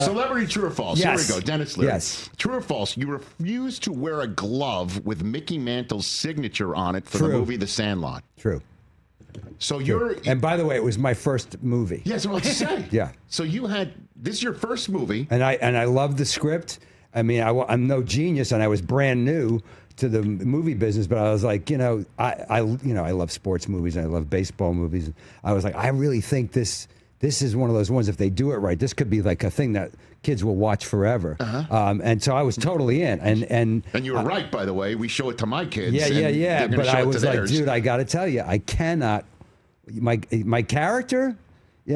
Celebrity true or false? Yes. Here we go. Denis Leary. Yes. True or false? You refuse to wear a glove with Mickey Mantle's signature on it for True. the movie The Sandlot. True. So you're. And by the way, it was my first movie. Yes, what I was to say. Yeah. So you had. This is your first movie. And I loved the script. I mean, I'm no genius, and I was brand new to the movie business, but I was like, I love sports movies, and I love baseball movies. I was like, I really think this is one of those ones. If they do it right, this could be like a thing that kids will watch forever. And so I was totally in. And you were right, by the way. We show it to my kids. Yeah. But I was like, theirs. dude, I got to tell you, I cannot. My character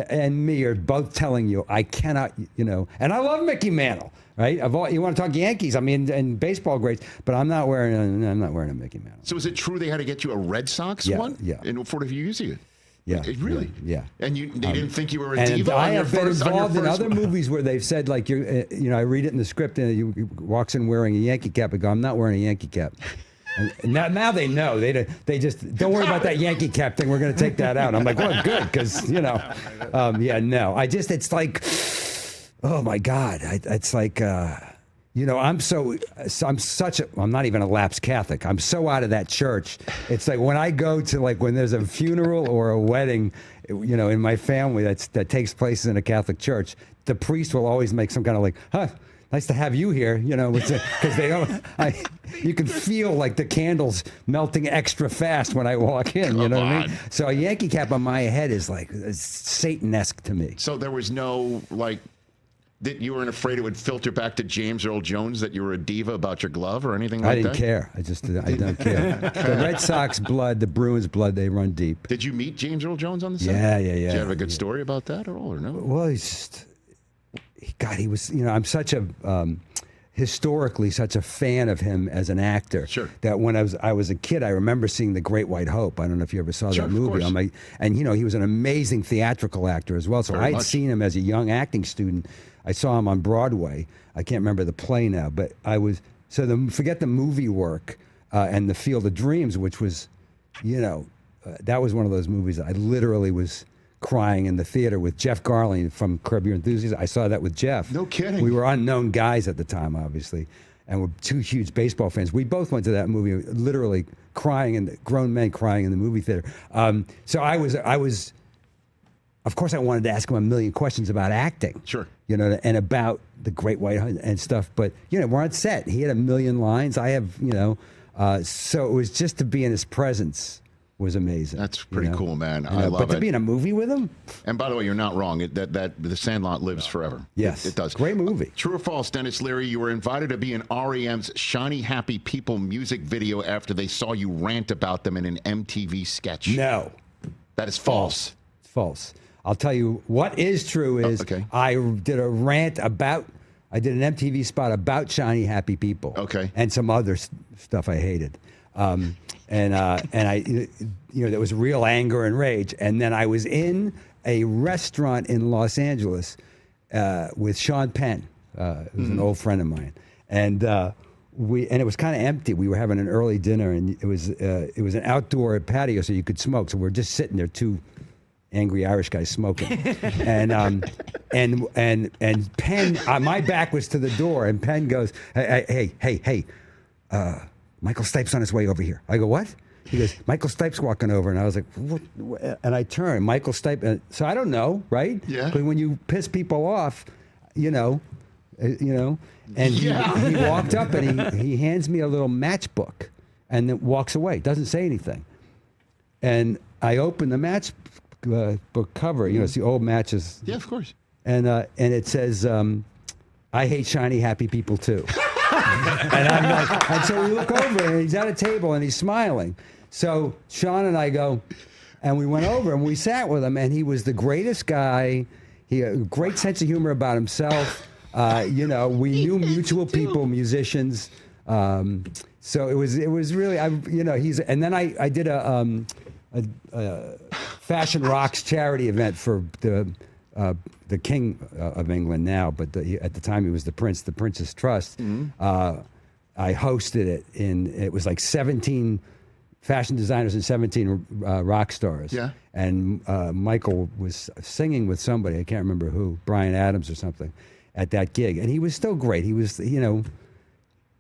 and me are both telling you, I cannot. And I love Mickey Mantle. Right? You want to talk Yankees? I mean, and baseball greats, but I'm not wearing a Mickey Mantle. So is it true they had to get you a Red Sox one? Yeah. In order for you to use it? Yeah. Really? Yeah. And they didn't think you were a and diva? I have been on your involved in first other movies where they've said, like, I read it in the script, and he walks in wearing a Yankee cap. I go, I'm not wearing a Yankee cap. And now they know. They just don't worry about that Yankey cap thing. We're going to take that out. I'm like, well, good, because no. It's like, oh my God, it's like. I'm not even a lapsed Catholic. I'm so out of that church. It's like when I go to, like, when there's a funeral or a wedding, in my family that takes place in a Catholic church, the priest will always make some kind of like, nice to have you here, because they don't. You can feel like the candles melting extra fast when I walk in. You know what I mean? So a Yankee cap on my head is like Satan-esque to me. So there was no that you weren't afraid it would filter back to James Earl Jones that you were a diva about your glove or anything like that? I didn't care. I don't care. The Red Sox blood, the Bruins blood, they run deep. Did you meet James Earl Jones on the set? Yeah. Did you have a good story about that at all, or no? Well, he was, I'm such a, historically, such a fan of him as an actor. Sure. That when I was a kid, I remember seeing The Great White Hope. I don't know if you ever saw that movie. Of course. And he was an amazing theatrical actor as well. So I'd seen him as a young acting student. I saw him on Broadway. I can't remember the play now, but forget the movie work and The Field of Dreams, which was, that was one of those movies that I literally was crying in the theater with Jeff Garlin from Curb Your Enthusiasm. I saw that with Jeff. No kidding. We were unknown guys at the time, obviously, and we're two huge baseball fans. We both went to that movie, literally crying, and grown men crying in the movie theater. So I was. Of course, I wanted to ask him a million questions about acting. Sure. And about The Great White Hope and stuff. But, we're on set. He had a million lines. I have, so it was just to be in his presence was amazing. That's pretty cool, man. I love it. But to be in a movie with him? And by the way, you're not wrong. That The Sandlot lives forever. Yes. It does. Great movie. True or false, Denis Leary, you were invited to be in R.E.M's Shiny Happy People music video after they saw you rant about them in an MTV sketch. No. That is false. False. I'll tell you what is true is I did a rant about, I did an MTV spot about Shiny Happy People. Okay. And some other stuff I hated. And I, there was real anger and rage. And then I was in a restaurant in Los Angeles with Sean Penn, who's an old friend of mine. And it was kind of empty. We were having an early dinner, and it was an outdoor patio, so you could smoke. So we're just sitting there, two angry Irish guys smoking, and Penn, my back was to the door, and Penn goes, hey, Michael Stipe's on his way over here. I go, what? He goes, Michael Stipe's walking over, and I was like, what? And I turn, Michael Stipe, so I don't know, right? Yeah. But when you piss people off, and he walked up and he hands me a little matchbook, and then walks away, doesn't say anything, and I open the match book cover, it's the old matches. Yeah, of course. And it says, I hate shiny happy people too. And I'm like, and so we look over and he's at a table and he's smiling. So Sean and I go, and we went over and we sat with him, and he was the greatest guy. He had a great sense of humor about himself. We knew mutual people, musicians. So it was really, and then I did a Fashion Rocks charity event for the King of England now, but at the time he was the Prince's Trust. Mm-hmm. I hosted it it was like 17 fashion designers and 17 rock stars. Yeah. And Michael was singing with somebody, I can't remember who, Bryan Adams or something. at that gig, and he was still great. He was, you know,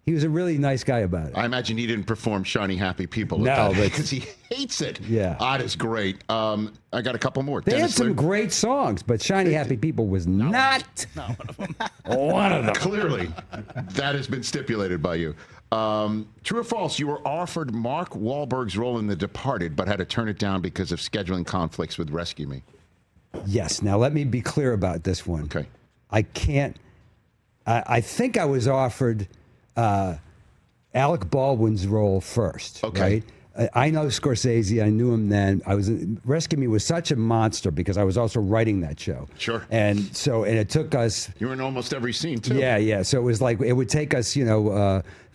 he was a really nice guy about it. I imagine he didn't perform Shiny Happy People. No, because he hates it. Yeah. Odd is great. I got a couple more. They had Denis some Leary? great songs, but Shiny Happy People was not Not one of them. one of them. Clearly, that has been stipulated by you. True or false, you were offered Mark Wahlberg's role in The Departed, but had to turn it down because of scheduling conflicts with Rescue Me. Yes. Now, let me be clear about this one. Okay. I can't. I think I was offered Alec Baldwin's role first. Okay. Right? I know Scorsese. I knew him then. Rescue Me was such a monster because I was also writing that show. Sure. And it took us. You were in almost every scene, too. Yeah. So it was like, it would take us,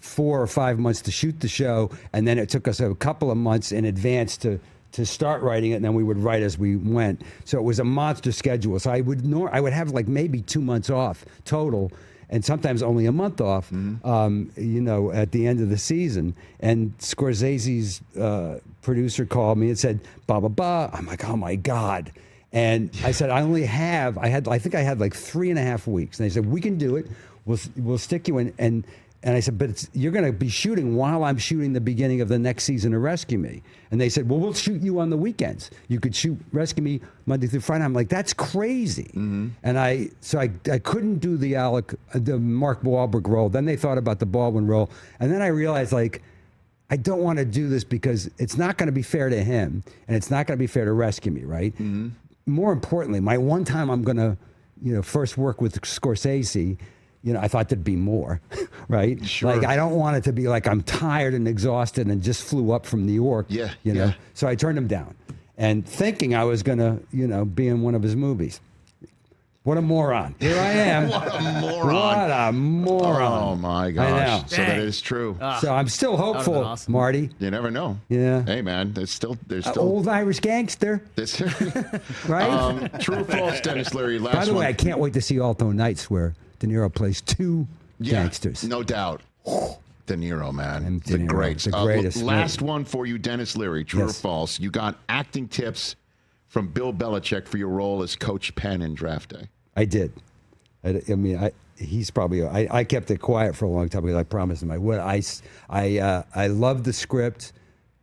4 or 5 months to shoot the show. And then it took us a couple of months in advance to start writing it. And then we would write as we went. So it was a monster schedule. So I would have like maybe 2 months off total, and sometimes only a month off, at the end of the season. And Scorsese's producer called me and said, blah, blah, blah. I'm like, oh my God. And I said, I think I had like 3.5 weeks. And they said, we can do it. We'll stick you in. And I said, but you're going to be shooting while I'm shooting the beginning of the next season of Rescue Me. And they said, well, we'll shoot you on the weekends. You could shoot Rescue Me Monday through Friday. I'm like, that's crazy. And I couldn't do the Mark Wahlberg role. Then they thought about the Baldwin role. And then I realized, like, I don't want to do this because it's not going to be fair to him, and it's not going to be fair to Rescue Me, right? More importantly, my one time I'm going to, first work with Scorsese, I thought there'd be more, right? Sure. Like, I don't want it to be like I'm tired and exhausted and just flew up from New York. Yeah, you know. yeah. So I turned him down, and thinking I was gonna, be in one of his movies. What a moron! Here I am. What a moron. What a moron! Oh, my I gosh. know. So that Dang. is true. So I'm still hopeful, awesome. Marty. You never know. Yeah. Hey, man, there's still Old Irish gangster, this. right? True or false, Denis Leary? Last By the way, one. I can't wait to see Alto Nights where De Niro plays two gangsters. No doubt. De Niro, man. And De The Niro, greats. the greatest. Last one for you, Denis Leary. True or Yes. false? You got acting tips from Bill Belichick for your role as Coach Penn in Draft Day. I did. He's probably. I kept it quiet for a long time because I promised him I would. I loved the script.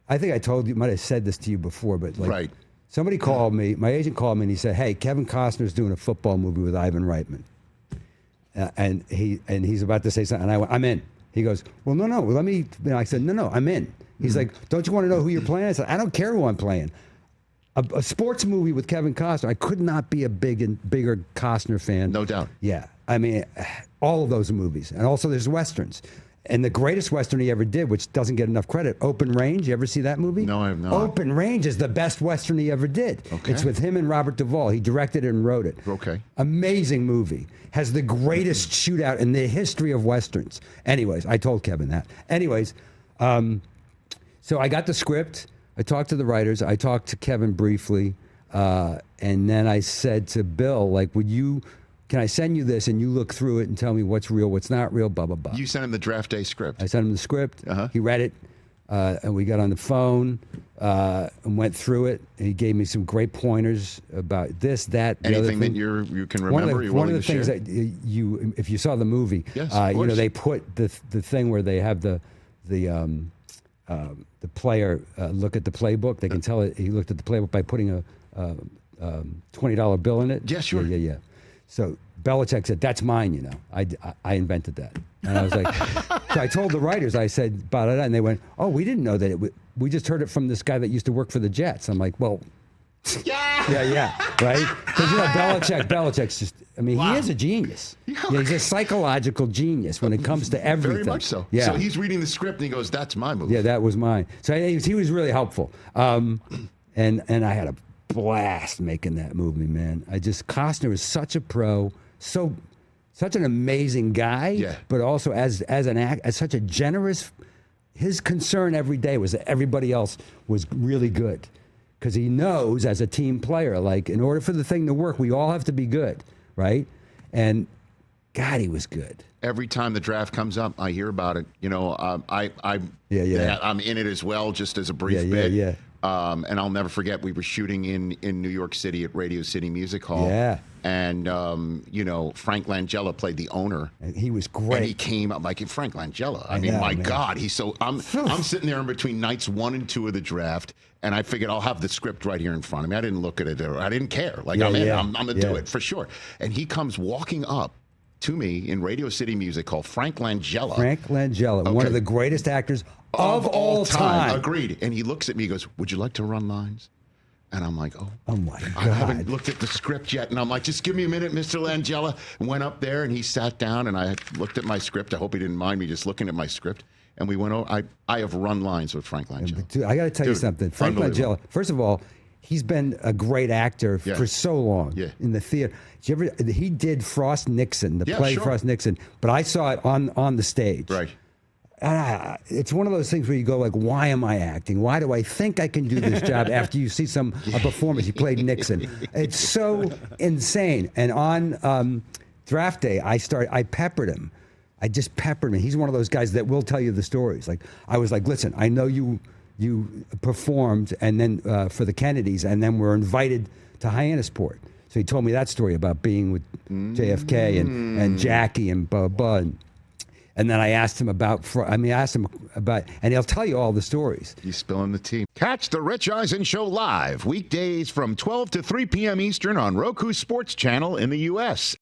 I think I told you, might have said this to you before, but like, Right. somebody called me. My agent called me and he said, "Hey, Kevin Costner's doing a football movie with Ivan Reitman," and he's about to say something. And I went, "I'm in." He goes, "Well, no, let me." I said, "No, I'm in." He's like, "Don't you want to know who you're playing?" I said, "I don't care who I'm playing." A sports movie with Kevin Costner. I could not be a bigger Costner fan. No doubt. Yeah, I mean, all of those movies, and also there's westerns. And the greatest western he ever did, which doesn't get enough credit, Open Range. You ever see that movie? No, I have not. Open Range is the best western he ever did. Okay. It's with him and Robert Duvall. He directed it and wrote it. Okay. Amazing movie. Has the greatest shootout in the history of westerns. Anyways, I told Kevin that. Anyways, so I got the script. I talked to the writers. I talked to Kevin briefly. And then I said to Bill, like, can I send you this and you look through it and tell me what's real, what's not real, blah, blah, blah. You sent him the Draft Day script. I sent him the script. Uh-huh. He read it. And we got on the phone and went through it. And he gave me some great pointers about this, that, the other Anything thing. that you can One remember? of you're the, one of willing the to things share? that if you saw the movie, Yes, of course. they put the thing where they have the player look at the playbook. They can tell it. He looked at the playbook by putting a $20 bill in it. Yeah, sure. Yeah. So Belichick said, "That's mine." I invented that, and I was like, so I told the writers. I said, "Blah, blah, blah," and they went, "Oh, we didn't know that. We just heard it from this guy that used to work for the Jets." I'm like, "Well." Yeah, right? Because Belichick's just, he is a genius. Yeah, he's a psychological genius when it comes to everything. Very much so. Yeah. So he's reading the script and he goes, "That's my movie." Yeah, that was mine. So he was really helpful. And I had a blast making that movie, man. Costner is such a pro, such an amazing guy, Yeah. but also as such a generous. His concern every day was that everybody else was really good. Because he knows as a team player, like, in order for the thing to work, we all have to be good, right? And God, he was good. Every time the draft comes up, I hear about it. I'm Yeah. I'm in it as well, just as a brief Yeah, bit. yeah. And I'll never forget, we were shooting in New York City at Radio City Music Hall. Yeah. And, Frank Langella played the owner. And he was great. And he came up like Frank Langella. I mean, my God, he's so. I'm sitting there in between nights 1 and 2 of the draft, and I figured I'll have the script right here in front of me. I didn't look at it, or I didn't care. Like I'm gonna do it for sure. And he comes walking up to me in Radio City Music Hall, Frank Langella. Frank Langella, one of the greatest actors of all time. Agreed. And he looks at me, he goes, "Would you like to run lines?" And I'm like, oh my God. I haven't looked at the script yet. And I'm like, just give me a minute, Mr. Langella. And went up there and he sat down and I looked at my script. I hope he didn't mind me just looking at my script. And we went over. I have run lines with Frank Langella. Dude, I got to tell you something. Frank Langella, first of all, he's been a great actor for so long in the theater. He did Frost Nixon, the play Frost Nixon, but I saw it on the stage. Right. It's one of those things where you go like, why am I acting? Why do I think I can do this job after you see a performance? He played Nixon. It's so insane. And on draft day, I peppered him. I just peppered him. He's one of those guys that will tell you the stories. Like I was like, listen, I know you performed and then for the Kennedys and then were invited to Hyannisport. So he told me that story about being with JFK and Jackie and Bubba. And then I asked him about, and he'll tell you all the stories. He's spilling the tea. Catch the Rich Eisen Show live, weekdays from 12 to 3 p.m. Eastern on Roku Sports Channel in the U.S.